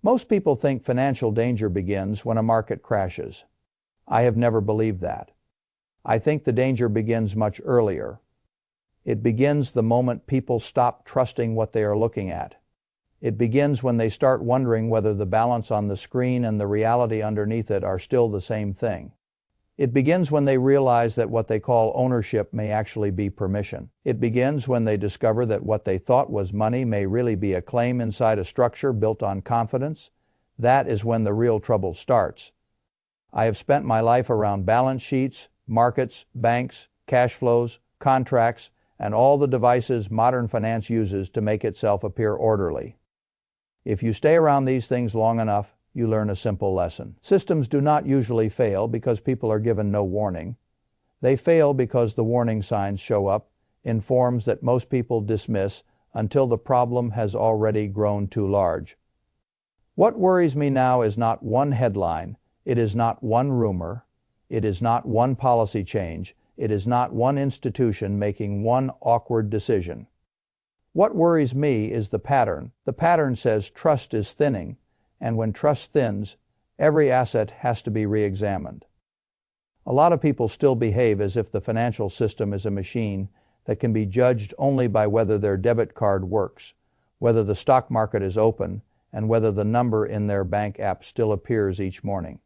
Most people think financial danger begins when a market crashes. I have never believed that. I think the danger begins much earlier. It begins the moment people stop trusting what they are looking at. It begins when they start wondering whether the balance on the screen and the reality underneath it are still the same thing. It begins when they realize that what they call ownership may actually be permission. It begins when they discover that what they thought was money may really be a claim inside a structure built on confidence. That is when the real trouble starts. I have spent my life around balance sheets, markets, banks, cash flows, contracts, and all the devices modern finance uses to make itself appear orderly. If you stay around these things long enough, you learn a simple lesson. Systems do not usually fail because people are given no warning. They fail because the warning signs show up in forms that most people dismiss until the problem has already grown too large. What worries me now is not one headline, it is not one rumor, it is not one policy change, it is not one institution making one awkward decision. What worries me is the pattern. The pattern says trust is thinning, and when trust thins, every asset has to be re-examined. A lot of people still behave as if the financial system is a machine that can be judged only by whether their debit card works, whether the stock market is open, and whether the number in their bank app still appears each morning.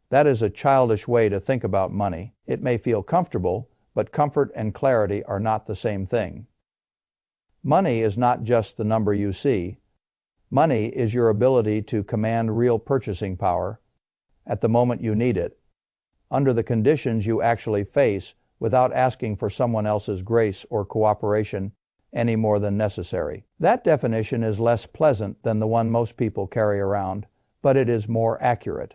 That is a childish way to think about money. It may feel comfortable, but comfort and clarity are not the same thing. Money is not just the number you see. Money is your ability to command real purchasing power at the moment you need it, under the conditions you actually face, without asking for someone else's grace or cooperation any more than necessary. That definition is less pleasant than the one most people carry around, but it is more accurate.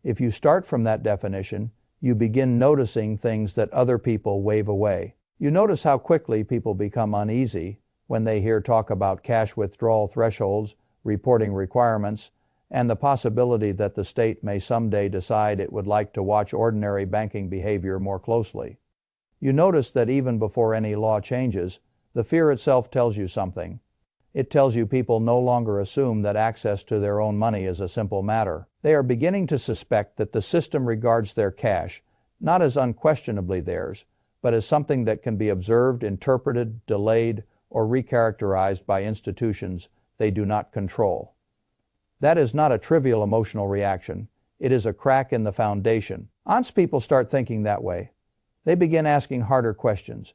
If you start from that definition, you begin noticing things that other people wave away. You notice how quickly people become uneasy when they hear talk about cash withdrawal thresholds, reporting requirements, and the possibility that the state may someday decide it would like to watch ordinary banking behavior more closely. You notice that even before any law changes, the fear itself tells you something. It tells you people no longer assume that access to their own money is a simple matter. They are beginning to suspect that the system regards their cash not as unquestionably theirs, but as something that can be observed, interpreted, delayed, or recharacterized by institutions they do not control. That is not a trivial emotional reaction. It is a crack in the foundation. Once people start thinking that way, they begin asking harder questions.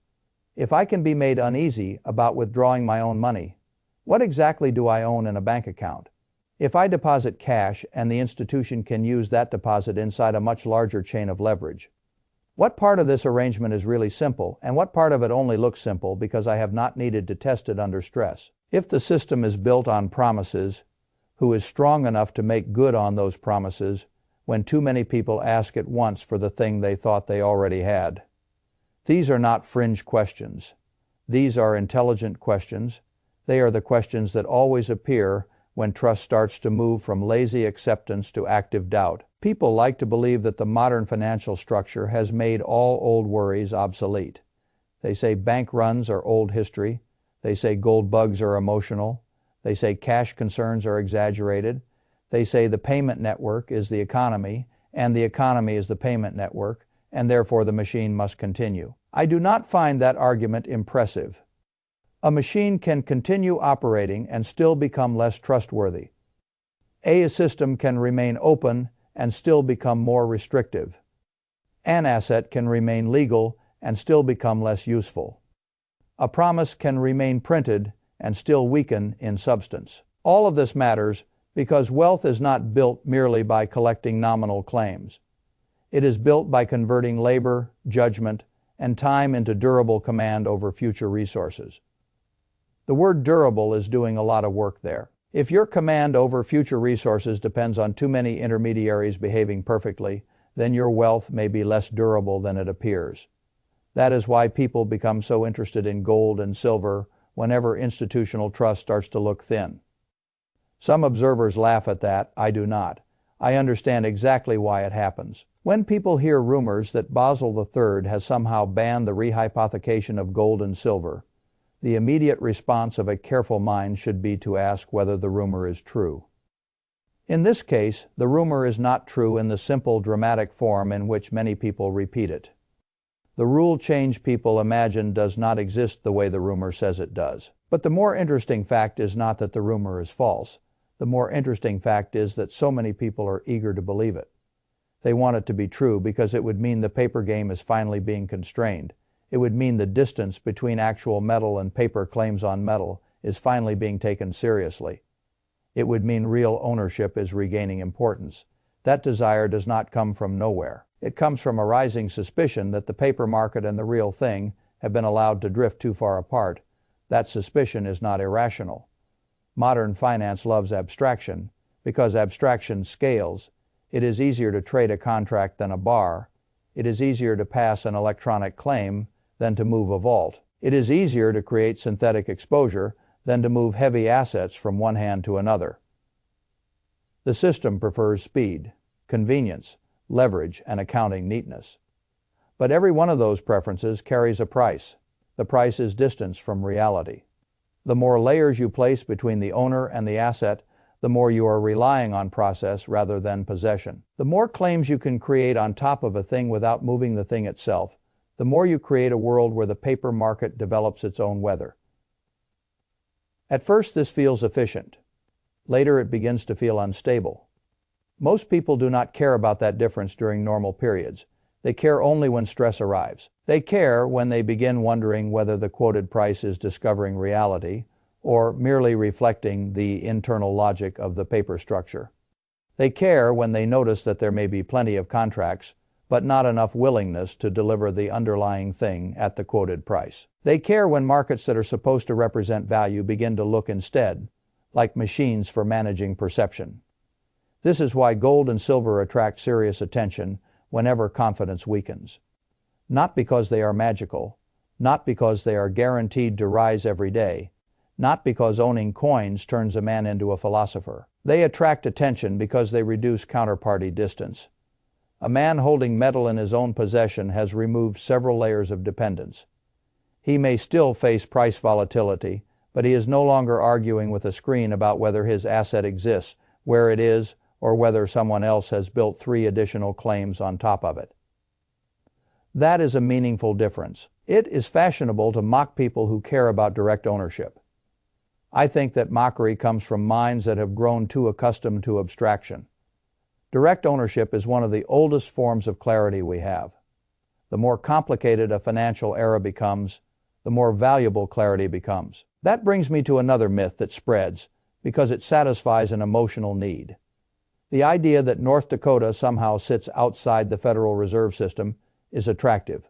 If I can be made uneasy about withdrawing my own money, what exactly do I own in a bank account? If I deposit cash and the institution can use that deposit inside a much larger chain of leverage, what part of this arrangement is really simple, and what part of it only looks simple because I have not needed to test it under stress? If the system is built on promises, who is strong enough to make good on those promises when too many people ask at once for the thing they thought they already had? These are not fringe questions. These are intelligent questions. They are the questions that always appear when trust starts to move from lazy acceptance to active doubt. People like to believe that the modern financial structure has made all old worries obsolete. They say bank runs are old history. They say gold bugs are emotional. They say cash concerns are exaggerated. They say the payment network is the economy, and the economy is the payment network, and therefore the machine must continue. I do not find that argument impressive. A machine can continue operating and still become less trustworthy. A system can remain open and still become more restrictive. An asset can remain legal and still become less useful. A promise can remain printed and still weaken in substance. All of this matters because wealth is not built merely by collecting nominal claims. It is built by converting labor, judgment, and time into durable command over future resources. The word durable is doing a lot of work there. If your command over future resources depends on too many intermediaries behaving perfectly, then your wealth may be less durable than it appears. That is why people become so interested in gold and silver whenever institutional trust starts to look thin. Some observers laugh at that. I do not. I understand exactly why it happens. When people hear rumors that Basel III has somehow banned the rehypothecation of gold and silver, the immediate response of a careful mind should be to ask whether the rumor is true. In this case, the rumor is not true in the simple dramatic form in which many people repeat it. The rule change people imagine does not exist the way the rumor says it does. But the more interesting fact is not that the rumor is false. The more interesting fact is that so many people are eager to believe it. They want it to be true because it would mean the paper game is finally being constrained. It would mean the distance between actual metal and paper claims on metal is finally being taken seriously. It would mean real ownership is regaining importance. That desire does not come from nowhere. It comes from a rising suspicion that the paper market and the real thing have been allowed to drift too far apart. That suspicion is not irrational. Modern finance loves abstraction because abstraction scales. It is easier to trade a contract than a bar. It is easier to pass an electronic claim than to move a vault. It is easier to create synthetic exposure than to move heavy assets from one hand to another. The system prefers speed, convenience, leverage, and accounting neatness. But every one of those preferences carries a price. The price is distance from reality. The more layers you place between the owner and the asset, the more you are relying on process rather than possession. The more claims you can create on top of a thing without moving the thing itself, the more you create a world where the paper market develops its own weather. At first, this feels efficient. Later, it begins to feel unstable. Most people do not care about that difference during normal periods. They care only when stress arrives. They care when they begin wondering whether the quoted price is discovering reality or merely reflecting the internal logic of the paper structure. They care when they notice that there may be plenty of contracts, but not enough willingness to deliver the underlying thing at the quoted price. They care when markets that are supposed to represent value begin to look instead like machines for managing perception. This is why gold and silver attract serious attention whenever confidence weakens. Not because they are magical, not because they are guaranteed to rise every day, not because owning coins turns a man into a philosopher. They attract attention because they reduce counterparty distance. A man holding metal in his own possession has removed several layers of dependence. He may still face price volatility, but he is no longer arguing with a screen about whether his asset exists, where it is, or whether someone else has built 3 additional claims on top of it. That is a meaningful difference. It is fashionable to mock people who care about direct ownership. I think that mockery comes from minds that have grown too accustomed to abstraction. Direct ownership is one of the oldest forms of clarity we have. The more complicated a financial era becomes, the more valuable clarity becomes. That brings me to another myth that spreads because it satisfies an emotional need. The idea that North Dakota somehow sits outside the Federal Reserve System is attractive,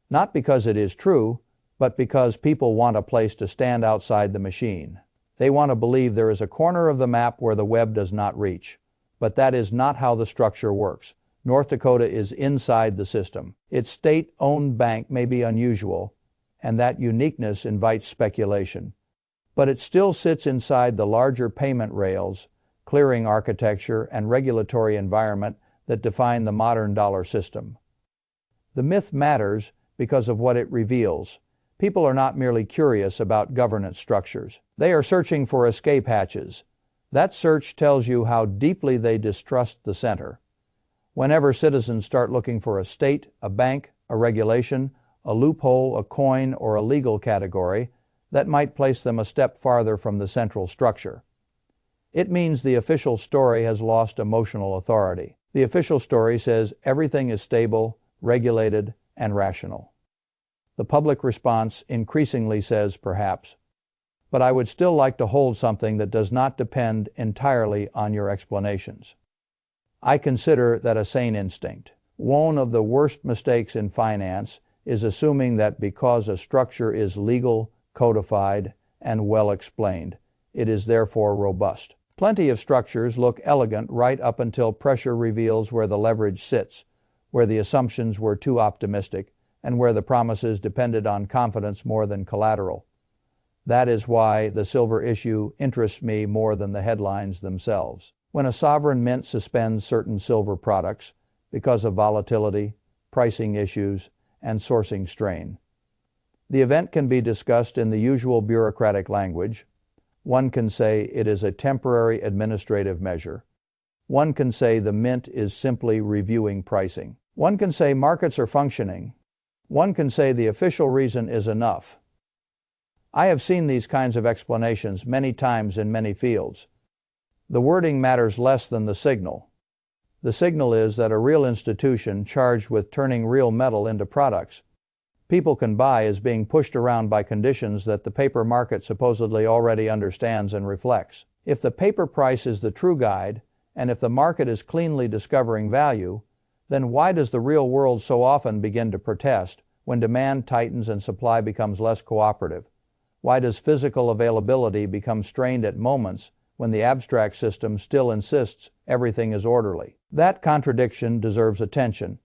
not because it is true, but because people want a place to stand outside the machine. They want to believe there is a corner of the map where the web does not reach. But that is not how the structure works. North Dakota is inside the system. Its state-owned bank may be unusual, and that uniqueness invites speculation. But it still sits inside the larger payment rails, clearing architecture, and regulatory environment that define the modern dollar system. The myth matters because of what it reveals. People are not merely curious about governance structures. They are searching for escape hatches. That search tells you how deeply they distrust the center. Whenever citizens start looking for a state, a bank, a regulation, a loophole, a coin, or a legal category, that might place them a step farther from the central structure. It means the official story has lost emotional authority. The official story says everything is stable, regulated, and rational. The public response increasingly says perhaps, but I would still like to hold something that does not depend entirely on your explanations. I consider that a sane instinct. One of the worst mistakes in finance is assuming that because a structure is legal, codified, and well explained, it is therefore robust. Plenty of structures look elegant right up until pressure reveals where the leverage sits, where the assumptions were too optimistic, and where the promises depended on confidence more than collateral. That is why the silver issue interests me more than the headlines themselves. When a sovereign mint suspends certain silver products because of volatility, pricing issues, and sourcing strain, the event can be discussed in the usual bureaucratic language. One can say it is a temporary administrative measure. One can say the mint is simply reviewing pricing. One can say markets are functioning. One can say the official reason is enough. I have seen these kinds of explanations many times in many fields. The wording matters less than the signal. The signal is that a real institution charged with turning real metal into products people can buy is being pushed around by conditions that the paper market supposedly already understands and reflects. If the paper price is the true guide, and if the market is cleanly discovering value, then why does the real world so often begin to protest when demand tightens and supply becomes less cooperative? Why does physical availability become strained at moments when the abstract system still insists everything is orderly? That contradiction deserves attention.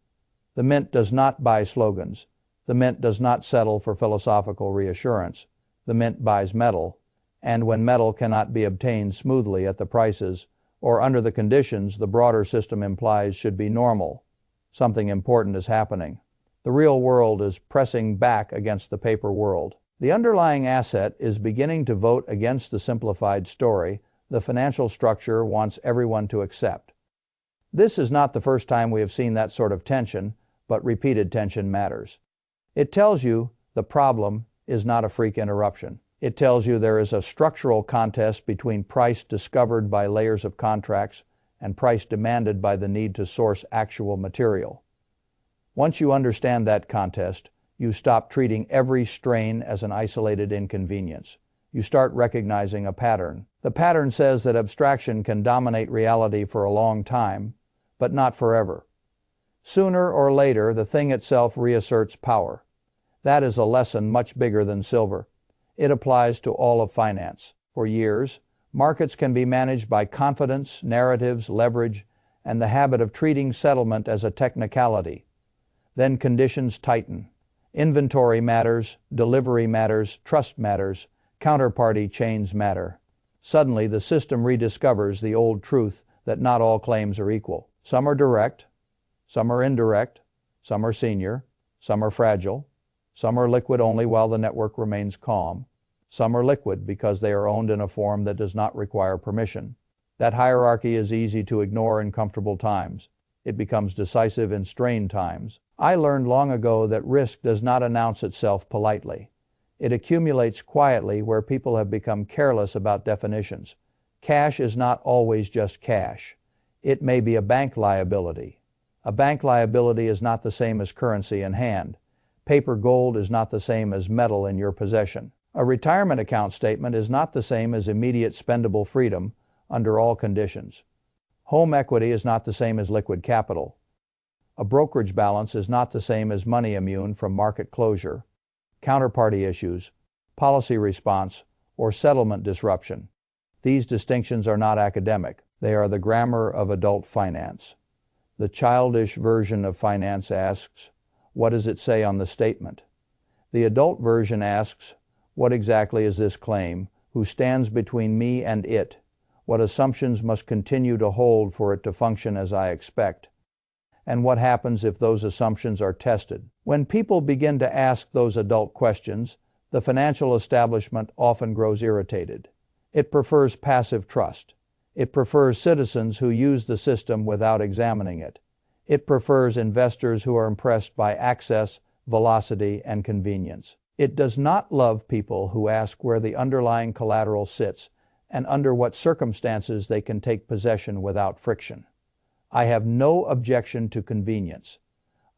The mint does not buy slogans. The mint does not settle for philosophical reassurance. The mint buys metal, and when metal cannot be obtained smoothly at the prices or under the conditions the broader system implies should be normal, something important is happening. The real world is pressing back against the paper world. The underlying asset is beginning to vote against the simplified story the financial structure wants everyone to accept. This is not the first time we have seen that sort of tension, but repeated tension matters. It tells you the problem is not a freak interruption. It tells you there is a structural contest between price discovered by layers of contracts and price demanded by the need to source actual material. Once you understand that contest, you stop treating every strain as an isolated inconvenience. You start recognizing a pattern. The pattern says that abstraction can dominate reality for a long time, but not forever. Sooner or later, the thing itself reasserts power. That is a lesson much bigger than silver. It applies to all of finance. For years, markets can be managed by confidence, narratives, leverage, and the habit of treating settlement as a technicality. Then conditions tighten. Inventory matters, delivery matters, trust matters, counterparty chains matter. Suddenly, the system rediscovers the old truth that not all claims are equal. Some are direct, some are indirect, some are senior, some are fragile, some are liquid only while the network remains calm. Some are liquid because they are owned in a form that does not require permission. That hierarchy is easy to ignore in comfortable times. It becomes decisive in strained times. I learned long ago that risk does not announce itself politely. It accumulates quietly where people have become careless about definitions. Cash is not always just cash. It may be a bank liability. A bank liability is not the same as currency in hand. Paper gold is not the same as metal in your possession. A retirement account statement is not the same as immediate spendable freedom under all conditions. Home equity is not the same as liquid capital. A brokerage balance is not the same as money immune from market closure, counterparty issues, policy response, or settlement disruption. These distinctions are not academic. They are the grammar of adult finance. The childish version of finance asks, what does it say on the statement? The adult version asks, what exactly is this claim? Who stands between me and it? What assumptions must continue to hold for it to function as I expect? And what happens if those assumptions are tested? When people begin to ask those adult questions, the financial establishment often grows irritated. It prefers passive trust. It prefers citizens who use the system without examining it. It prefers investors who are impressed by access, velocity, and convenience. It does not love people who ask where the underlying collateral sits and under what circumstances they can take possession without friction. I have no objection to convenience.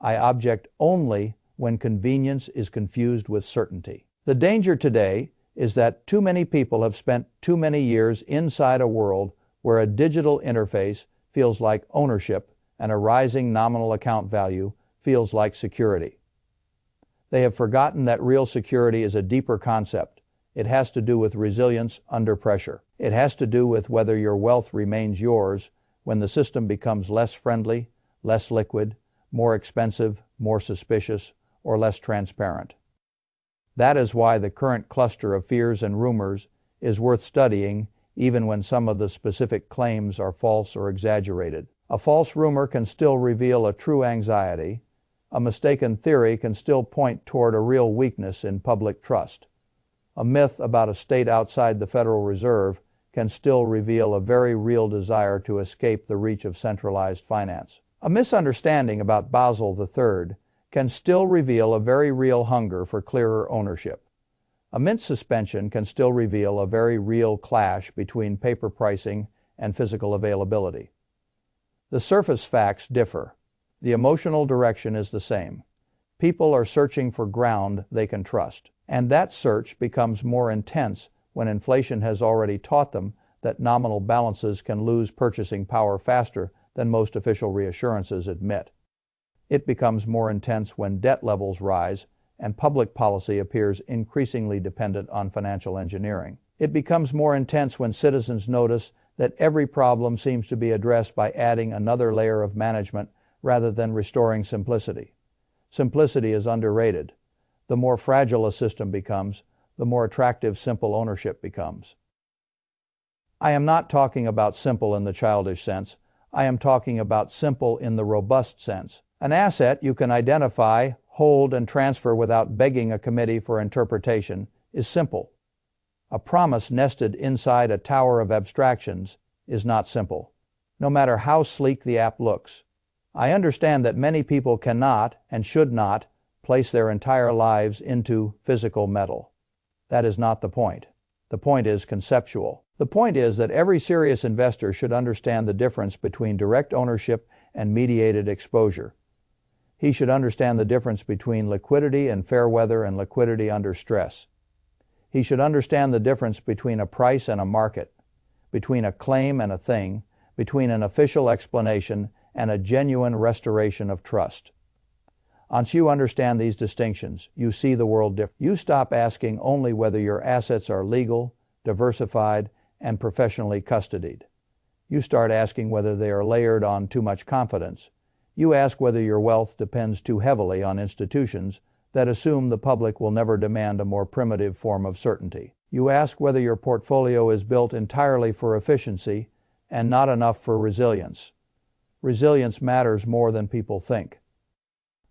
I object only when convenience is confused with certainty. The danger today is that too many people have spent too many years inside a world where a digital interface feels like ownership and a rising nominal account value feels like security. They have forgotten that real security is a deeper concept. It has to do with resilience under pressure. It has to do with whether your wealth remains yours when the system becomes less friendly, less liquid, more expensive, more suspicious, or less transparent. That is why the current cluster of fears and rumors is worth studying, even when some of the specific claims are false or exaggerated. A false rumor can still reveal a true anxiety. A mistaken theory can still point toward a real weakness in public trust. A myth about a state outside the Federal Reserve can still reveal a very real desire to escape the reach of centralized finance. A misunderstanding about Basel III can still reveal a very real hunger for clearer ownership. A mint suspension can still reveal a very real clash between paper pricing and physical availability. The surface facts differ. The emotional direction is the same. People are searching for ground they can trust. And that search becomes more intense when inflation has already taught them that nominal balances can lose purchasing power faster than most official reassurances admit. It becomes more intense when debt levels rise and public policy appears increasingly dependent on financial engineering. It becomes more intense when citizens notice that every problem seems to be addressed by adding another layer of management rather than restoring simplicity. Simplicity is underrated. The more fragile a system becomes, the more attractive simple ownership becomes. I am not talking about simple in the childish sense. I am talking about simple in the robust sense. An asset you can identify, hold, and transfer without begging a committee for interpretation is simple. A promise nested inside a tower of abstractions is not simple, no matter how sleek the app looks. I understand that many people cannot and should not place their entire lives into physical metal. That is not the point. The point is conceptual. The point is that every serious investor should understand the difference between direct ownership and mediated exposure. He should understand the difference between liquidity and fair weather and liquidity under stress. He should understand the difference between a price and a market, between a claim and a thing, between an official explanation and a genuine restoration of trust. Once you understand these distinctions, you see the world differently. You stop asking only whether your assets are legal, diversified, and professionally custodied. You start asking whether they are layered on too much confidence. You ask whether your wealth depends too heavily on institutions that assume the public will never demand a more primitive form of certainty. You ask whether your portfolio is built entirely for efficiency and not enough for resilience. Resilience matters more than people think.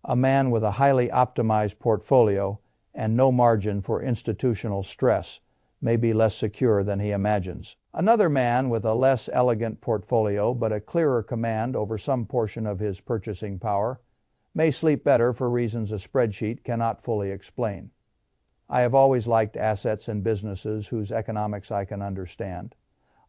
A man with a highly optimized portfolio and no margin for institutional stress may be less secure than he imagines. Another man with a less elegant portfolio but a clearer command over some portion of his purchasing power may sleep better for reasons a spreadsheet cannot fully explain. I have always liked assets and businesses whose economics I can understand.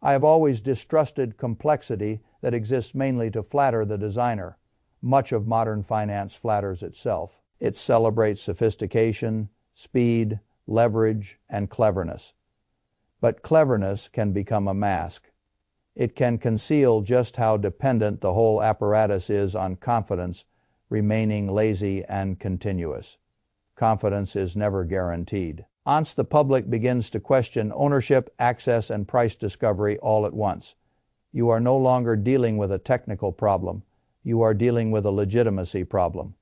I have always distrusted complexity that exists mainly to flatter the designer. Much of modern finance flatters itself. It celebrates sophistication, speed, leverage, and cleverness. But cleverness can become a mask. It can conceal just how dependent the whole apparatus is on confidence, remaining lazy and continuous. Confidence is never guaranteed. Once the public begins to question ownership, access, and price discovery all at once, you are no longer dealing with a technical problem. You are dealing with a legitimacy problem.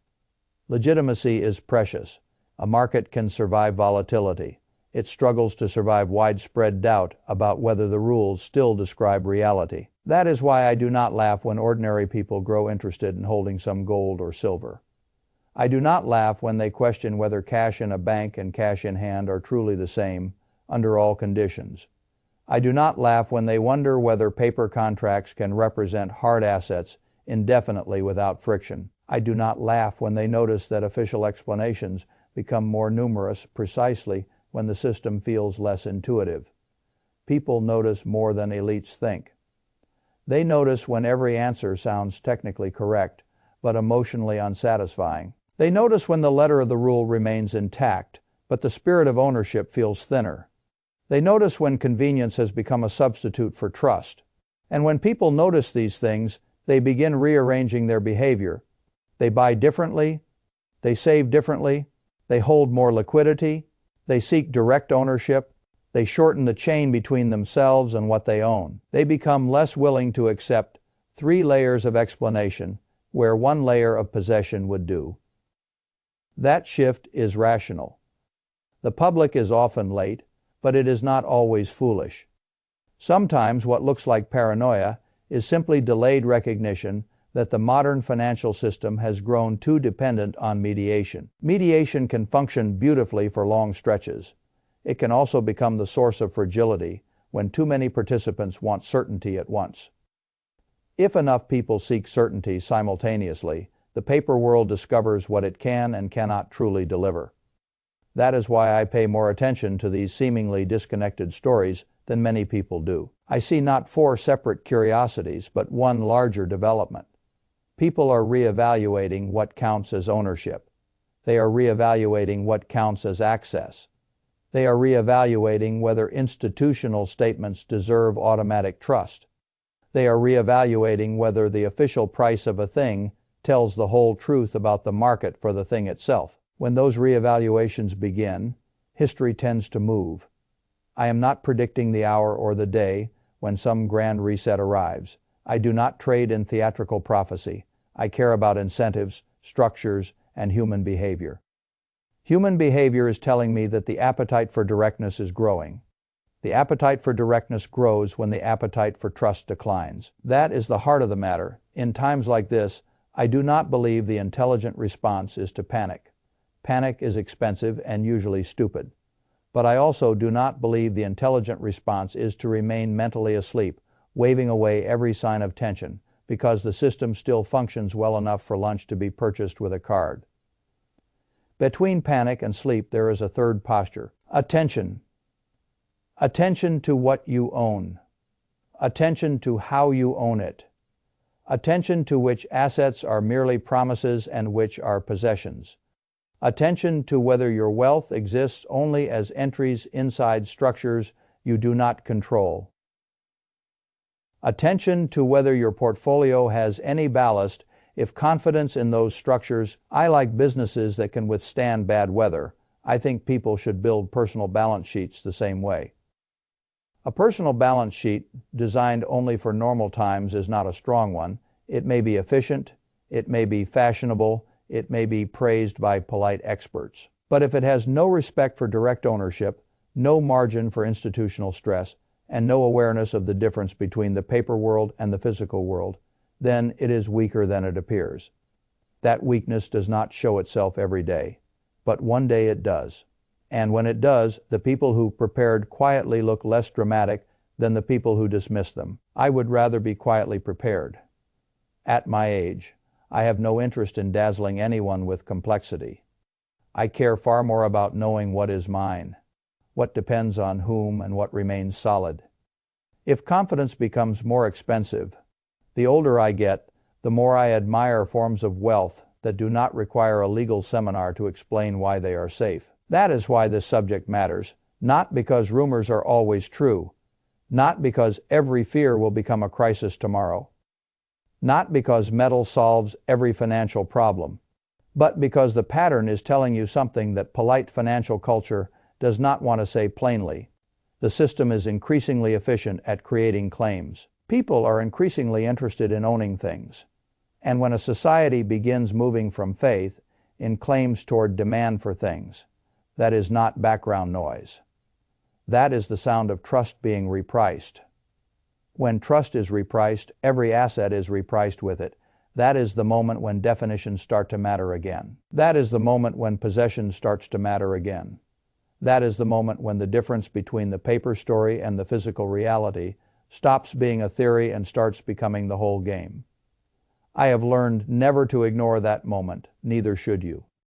Legitimacy is precious. A market can survive volatility. It struggles to survive widespread doubt about whether the rules still describe reality. That is why I do not laugh when ordinary people grow interested in holding some gold or silver. I do not laugh when they question whether cash in a bank and cash in hand are truly the same under all conditions. I do not laugh when they wonder whether paper contracts can represent hard assets indefinitely without friction. I do not laugh when they notice that official explanations become more numerous precisely when the system feels less intuitive. People notice more than elites think. They notice when every answer sounds technically correct, but emotionally unsatisfying. They notice when the letter of the rule remains intact, but the spirit of ownership feels thinner. They notice when convenience has become a substitute for trust. And when people notice these things, they begin rearranging their behavior. They buy differently, they save differently, they hold more liquidity, they seek direct ownership, they shorten the chain between themselves and what they own. They become less willing to accept 3 layers of explanation where 1 layer of possession would do. That shift is rational. The public is often late, but it is not always foolish. Sometimes what looks like paranoia is simply delayed recognition that the modern financial system has grown too dependent on mediation. Mediation can function beautifully for long stretches. It can also become the source of fragility when too many participants want certainty at once. If enough people seek certainty simultaneously, the paper world discovers what it can and cannot truly deliver. That is why I pay more attention to these seemingly disconnected stories than many people do. I see not four separate curiosities, but one larger development. People are reevaluating what counts as ownership. They are reevaluating what counts as access. They are reevaluating whether institutional statements deserve automatic trust. They are reevaluating whether the official price of a thing tells the whole truth about the market for the thing itself. When those reevaluations begin, history tends to move. I am not predicting the hour or the day when some grand reset arrives. I do not trade in theatrical prophecy. I care about incentives, structures, and human behavior. Human behavior is telling me that the appetite for directness is growing. The appetite for directness grows when the appetite for trust declines. That is the heart of the matter. In times like this, I do not believe the intelligent response is to panic. Panic is expensive and usually stupid. But I also do not believe the intelligent response is to remain mentally asleep, waving away every sign of tension, because the system still functions well enough for lunch to be purchased with a card. Between panic and sleep there is a third posture: attention. Attention to what you own. Attention to how you own it. Attention to which assets are merely promises and which are possessions. Attention to whether your wealth exists only as entries inside structures you do not control. Attention to whether your portfolio has any ballast, if confidence in those structures. I like businesses that can withstand bad weather. I think people should build personal balance sheets the same way. A personal balance sheet designed only for normal times is not a strong one. It may be efficient, it may be fashionable, it may be praised by polite experts. But if it has no respect for direct ownership, no margin for institutional stress, and no awareness of the difference between the paper world and the physical world, then it is weaker than it appears. That weakness does not show itself every day, but one day it does. And when it does, the people who prepared quietly look less dramatic than the people who dismissed them. I would rather be quietly prepared. At my age, I have no interest in dazzling anyone with complexity. I care far more about knowing what is mine, what depends on whom, and what remains solid. If confidence becomes more expensive, the older I get, the more I admire forms of wealth that do not require a legal seminar to explain why they are safe. That is why this subject matters, not because rumors are always true, not because every fear will become a crisis tomorrow, not because metal solves every financial problem, but because the pattern is telling you something that polite financial culture does not want to say plainly. The system is increasingly efficient at creating claims. People are increasingly interested in owning things. And when a society begins moving from faith in claims toward demand for things, that is not background noise. That is the sound of trust being repriced. When trust is repriced, every asset is repriced with it. That is the moment when definitions start to matter again. That is the moment when possession starts to matter again. That is the moment when the difference between the paper story and the physical reality stops being a theory and starts becoming the whole game. I have learned never to ignore that moment, neither should you.